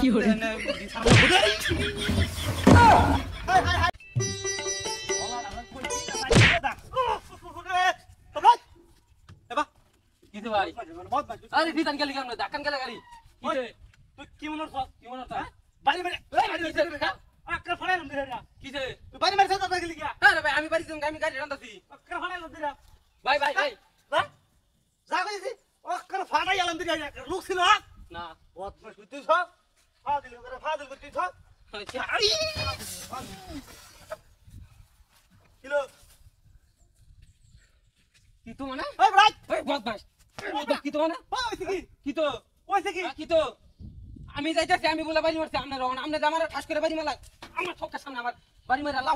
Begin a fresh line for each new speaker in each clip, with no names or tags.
কি হরে
high high high
কিছে ভাই আরে ফিতান গেলি কেমনে ধাক্কান গেলে গাড়ি কিছে
তুই কি মনে করছ
কি মনে হচ্ছে
বাড়ি বাড়ি
কিছে
আক্কা ফাড়াইলাম দিরা
কিছে
তুই বাড়ি মারছ তো গেলি গিয়া
আরে ভাই আমি বাড়ি যাম আমি গাড়ি রান্দাছি
আক্কা ফাড়াইলাম দিরা
ভাই ভাই ভাই
না যা কইছি আক্কা ফাড়াইলাম দিরা লোক ছিল
না
বহুত মাস তুই ছ ফাদিল করে ফাদিল করতে ছ কিলো
কি তো মানে
ওই ব্রাইট
ওই বদমাশ কি তো মানে
ওইছে কি
কি তো
ওইছে কি
কি তো আমি যাইতাছি আমি বলে বাড়ি মারছি আপনার রহন আপনি আমার ঠাস করে বাড়ি মারলা আমার চোখের সামনে আমার বাড়ি মারা লাভ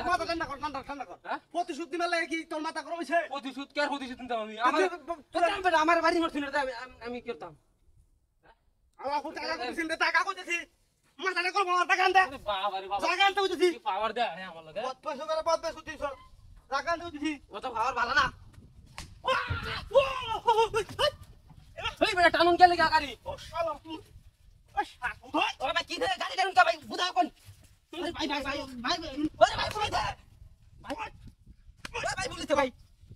মাথা ঠান্ডা কর ঠান্ডা ঠান্ডা কর
হ্যাঁ
প্রতিশোধ দিবার লাগে কি তোর মাথা গরম হইছে
প্রতিশোধ কে আর প্রতিশোধ নিতাম আমি আমার বাড়ি মারছি না আমি কি করতাম
আমার ফুটা টাকা কইছিস রে টাকা কইছিস মাথাটা কর মাথা কান্দা
বাবা রে বাবা
টাকা আনতে কইছিস
পাওয়ার দে হ্যাঁ আমার লাগে
500 করে 5 পেছো দিছ টাকা আনতে কইছিস
ও তো খাওয়ার ভালো না এই বেটা টানুন গেলে গাড়ি
ও শালা তুই ও শালা তুই
ওরে ভাই কি দে গাড়ি টানুন কা ভাই বুঝা কোন ভাই ভাই ভাই ভাই ওরে ভাই বলে দে ভাই ওরে ভাই বলে দে ভাই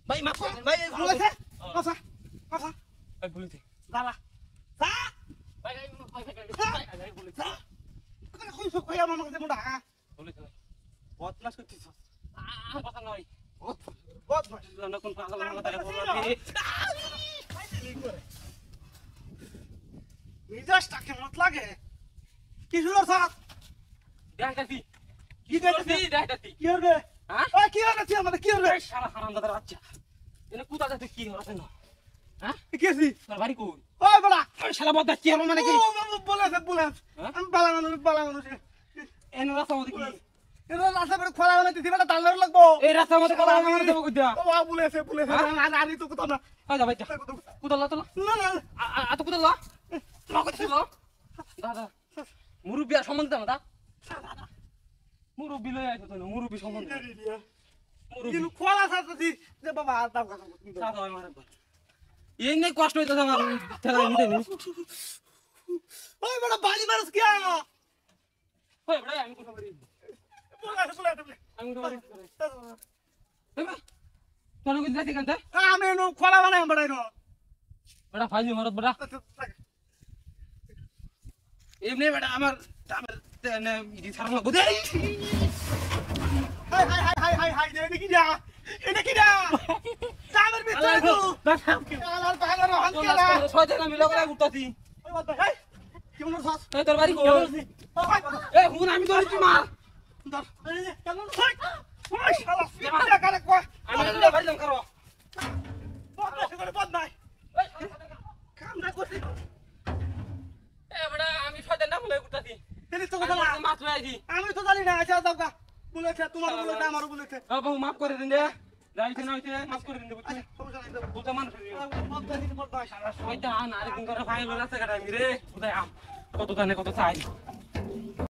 ভাই মাফ করে ভাই
বলেছে কথা কথা
ভাই বলে দে
দাঁড়া যা
ভাই ভাই ভাই বলে দে
করে কইছো কই আমার কাছে মুডা
বলে দে
বদমাশ করছিস
কথা নয়
বদমাশ
না কোন পাগল মাথা বলবি
মিজাজটা কেমন লাগে কি শুরু স্যার
দেখাইতাছি
কি দেখতেছি
দেখাইতাছি
কি হবে
হ্যাঁ
ওই কি হবে তুই আমাদের কি হবে
শালা হারামজাদার বাচ্চা এনে কুতা যাতে কি হচ্ছে না হ্যাঁ
কি আছিস
তোর বাড়ি কই
ওই বড়া
ওই শালা বদা কি হবে মানে কি
বলেছে বলেছে আমি বালা মানুষ
এনে রাস্তা মধ্যে কি
এটা রাস্তা পরে খোলা বানাইতে দিবাটা দাঁড়ানো লাগবো
এই রাস্তার মধ্যে কলা মানে দেবো কইতা
ও বলেছে আরে তো কথা না
হয় যা ভাই যা কুতা লা তোলা
না না
আ তো কুতা লা মা কইছিল দাদা মুরুবি আর সম্বন্ধ না দা মুরুবি লই আইতো তো মুরুবি সম্বন্ধ
কিন্তু খোলা সাথে যে বাবা আর দাও কথা
সাদা হয় মারে এই নে কষ্ট হইতো আমার ঠেলা নিতে নি
ওই বড় বালি মারস কি
ওই বড় আমি কথা বলি
বলেছে
আমি কথা বলি তোর কই যাইতে কান্তা
আমি নো খোলা বানাই বড়াই নো
বড় ফাইজি মারত বড় এমনি বড় আমার নে ইদি সারমা গদে
হাই এটা কি যা এটা কি যা সামর ভিতরে তো আলার পাহাড়ের হাত কেলা
সজে আমি লগলা উঠতাছি
ওই বাদ ভাই কি মনে সস
এই তোর বাড়ি কই এ হুন আমি ধরেছি মার
ধর কেমন হয় ওই শালা ফিটা করে কো
আমি বাড়ি যাম করো
বদ নাই কাম না করছিস
এ বড় আমি সজে না বলে উঠতাছি
তেরি তো কথা না
মাছ লইছি
আমি তো জানি না আচ্ছা দাও কা বলেছে তোমার বলেছে আমারও বলেছে
বাবু মাফ করে দিন দে যাইতে না হইতে মাফ করে দিন দে বুঝছিস
সমস্যা নাই
বুঝা মানুষ
বদ নাই বদ নাই
শয়তান আরে দিন করে ফাইল রাস্তা কাটা আমি রে বুঝাই কত জানে কত চাই